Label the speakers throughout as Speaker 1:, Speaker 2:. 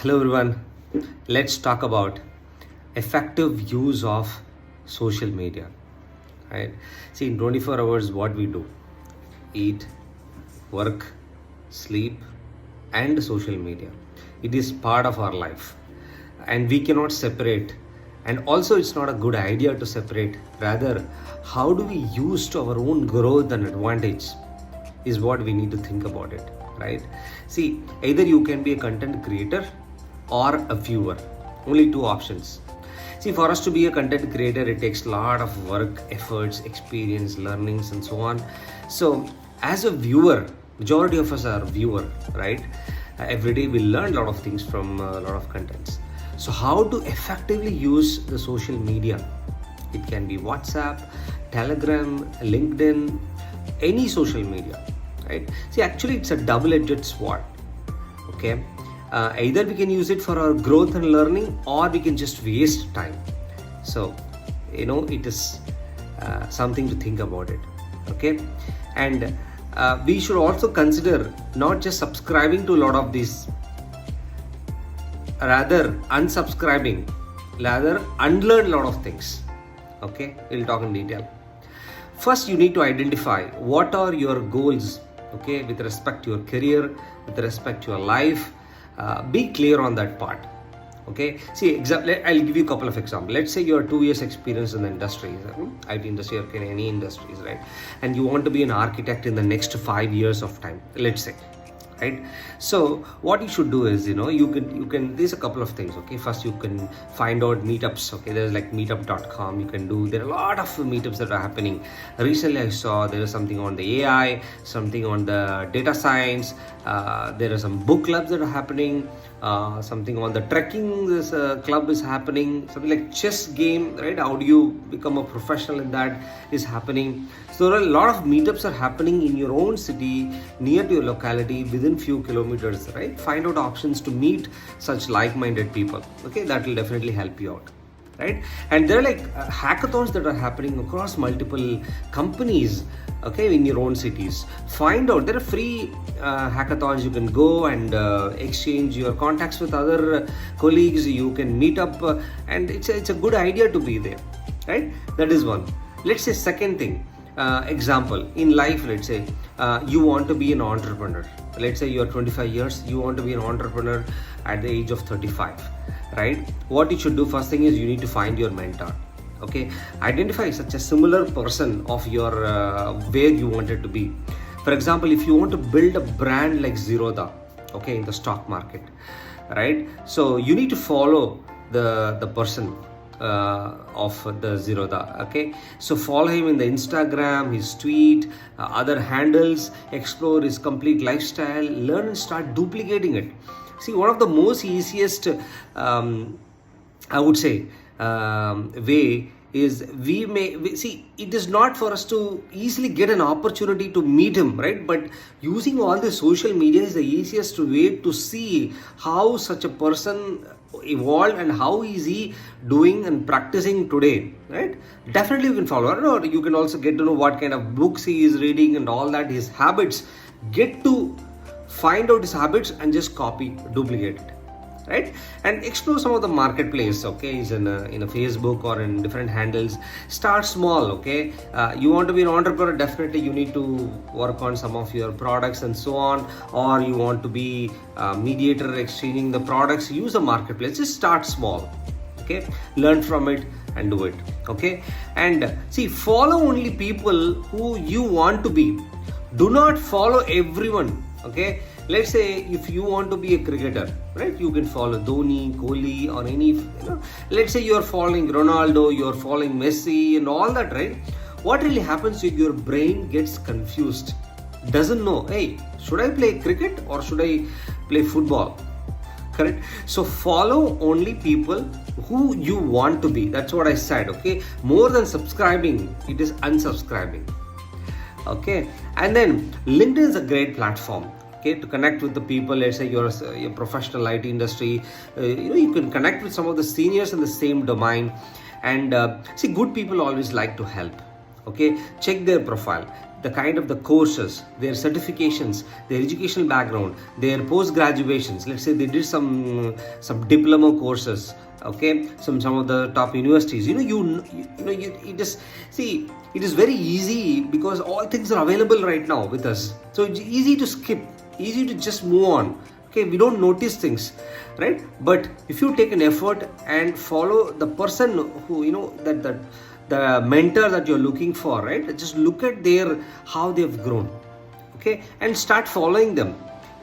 Speaker 1: Hello everyone. Let's talk about effective use of social media. Right? See, in 24 hours, what we do: eat, work, sleep, and social media. It is part of our life, and we cannot separate. And also, it's not a good idea to separate. Rather, how do we use to our own growth and advantage is what we need to think about it, right? See, either you can be a content creator or a viewer. Only two options. See, for us to be a content creator, it takes a lot of work, efforts, experience, learnings, and so on. So, as a viewer, majority of us are viewer, right? Every day we learn a lot of things from a lot of contents. So, how to effectively use the social media? It can be WhatsApp, Telegram, LinkedIn, any social media, right? See, actually, it's a double-edged sword. Okay, either we can use it for our growth and learning, or we can just waste time. So, it is something to think about it. Okay, and we should also consider not just subscribing to a lot of these, rather unsubscribing, rather unlearn a lot of things. Okay, we'll talk in detail. First, you need to identify what are your goals, okay, with respect to your career, with respect to your life. Be clear on that part. Okay, see, I'll give you a couple of examples. Let's say you are 2 years experience in the industry, IT industry or any industries, right? And you want to be an architect in the next 5 years of time, let's say, right? So what you should do is, you can there's a couple of things. Okay, first you can find out meetups. Okay, there's like meetup.com. There are a lot of meetups that are happening. Recently I saw there is something on the AI, something on the data science. There are some book clubs that are happening. Something on the trekking, this club is happening. Something like chess game, right? How do you become a professional in that is happening. So there are a lot of meetups are happening in your own city, near to your locality, within few kilometers, right? Find out options to meet such like-minded people. Okay, that will definitely help you out, right? And there are like hackathons that are happening across multiple companies, okay, in your own cities. Find out, there are free hackathons. You can go and exchange your contacts with other colleagues. You can meet up, and it's a good idea to be there, right? That is one. Let's say second thing, example in life. Let's say you want to be an entrepreneur. Let's say you are 25 years, you want to be an entrepreneur at the age of 35, right? What you should do, first thing is you need to find your mentor. Okay, identify such a similar person of your where you wanted to be. For example, if you want to build a brand like Zerodha, okay, in the stock market, right? So you need to follow the person of the Zerodha. Okay, so follow him in the Instagram, his tweet, other handles, explore his complete lifestyle, learn and start duplicating it. See, one of the most easiest, I would say, way is see, it is not for us to easily get an opportunity to meet him, right? But using all the social media is the easiest way to see how such a person evolved and how is he doing and practicing today, right? Definitely you can follow, or you can also get to know what kind of books he is reading and all that, his habits. Get to find out his habits and just copy, duplicate it, right? And explore some of the marketplace. Okay, is in a Facebook or in different handles. Start small. Okay, you want to be an entrepreneur, definitely you need to work on some of your products and so on. Or you want to be a mediator exchanging the products, use a marketplace. Just start small. Okay, learn from it and do it. Okay, and see, follow only people who you want to be. Do not follow everyone. Okay, let's say if you want to be a cricketer, right, you can follow Dhoni, Kohli, or any, let's say you are following Ronaldo, you are following Messi and all that, right? What really happens is your brain gets confused, doesn't know, hey, should I play cricket or should I play football? Correct? So follow only people who you want to be. That's what I said. Okay, more than subscribing, it is unsubscribing. Okay, and then LinkedIn is a great platform, okay, to connect with the people. Let's say you're a professional IT industry, you can connect with some of the seniors in the same domain. And see, good people always like to help. Okay, check their profile, the kind of the courses, their certifications, their educational background, their post graduations. Let's say they did some diploma courses, okay, some of the top universities. You just see, it is very easy because all things are available right now with us, so it's easy to skip, easy to just move on. Okay, we don't notice things, right? But if you take an effort and follow the person who, that the mentor that you're looking for, right? Just look at how they've grown, okay, and start following them,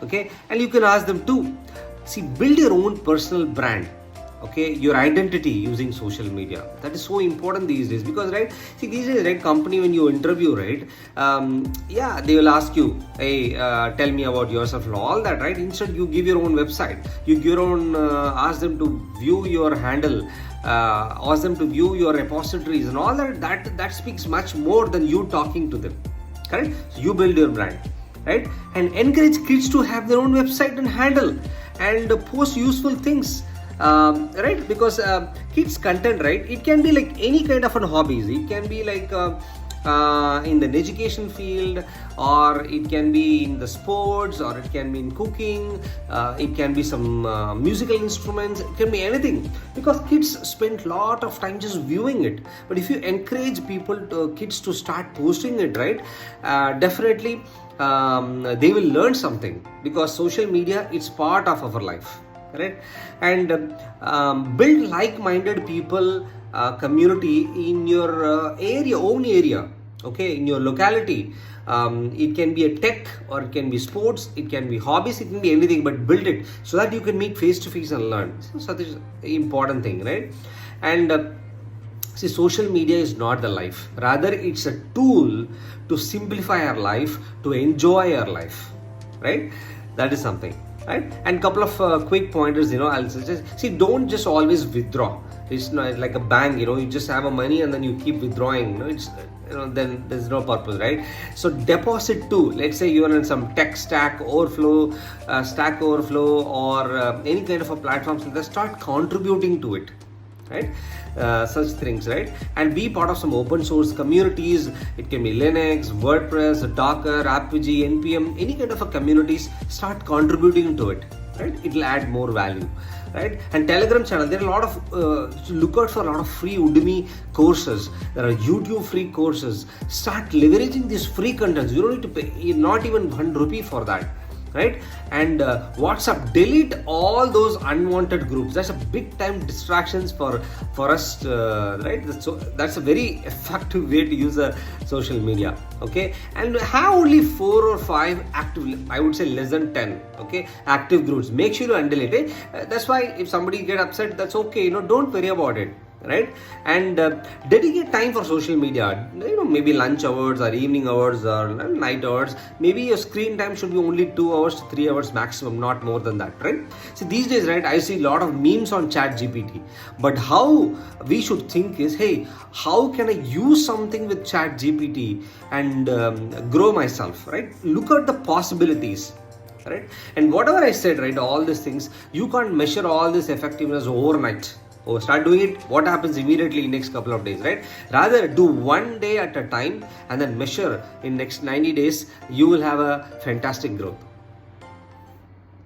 Speaker 1: okay. And you can ask them to build your own personal brand, okay, your identity using social media. That is so important these days, because these days, right, company, when you interview, right, they will ask you, hey, tell me about yourself and all that, right? Instead, you give your own website, you give your own, ask them to view your handle, ask them to view your repositories and all that speaks much more than you talking to them, correct? So you build your brand, right? And encourage kids to have their own website and handle and post useful things, right? Because kids content, right, it can be like any kind of an hobbies. It can be like in the education field, or it can be in the sports, or it can be in cooking, it can be some musical instruments, it can be anything, because kids spend a lot of time just viewing it. But if you encourage kids to start posting it, right, definitely they will learn something, because social media is part of our life, right? And build like-minded people, community in your own area, okay, in your locality. It can be a tech, or it can be sports, it can be hobbies, it can be anything, but build it so that you can meet face to face and learn. So that is an important thing, right? And social media is not the life, rather it's a tool to simplify our life, to enjoy our life, right? That is something, right? And couple of quick pointers, I'll suggest. Don't just always withdraw. It's not like a bank, you just have a money and then you keep withdrawing, then there's no purpose, right? So deposit too. Let's say you are in some tech Stack Overflow, or any kind of a platform, so start contributing to it, right? Such things, right? And be part of some open source communities. It can be Linux, WordPress, Docker, Apigee, NPM, any kind of a communities. Start contributing to it, right? It will add more value, right? And Telegram channel, there are a lot of look out for a lot of free Udemy courses. There are YouTube free courses. Start leveraging these free contents. You don't need to pay not even 1 rupee for that, right? And WhatsApp, delete all those unwanted groups. That's a big time distractions for us, right? So that's a very effective way to use social media, okay? And have only 4 or 5 active, I would say less than 10, okay, active groups. Make sure you handle it. That's why if somebody get upset, that's okay, don't worry about it, right? And dedicate time for social media, maybe lunch hours or evening hours or night hours. Maybe your screen time should be only 2 hours to 3 hours maximum, not more than that, right? These days, right, I see a lot of memes on ChatGPT, but how we should think is, hey, how can I use something with ChatGPT and grow myself, right? Look at the possibilities, right? And whatever I said, right, all these things, you can't measure all this effectiveness overnight. Start doing it, what happens immediately in next couple of days, right? Rather do one day at a time and then measure in next 90 days. You will have a fantastic growth.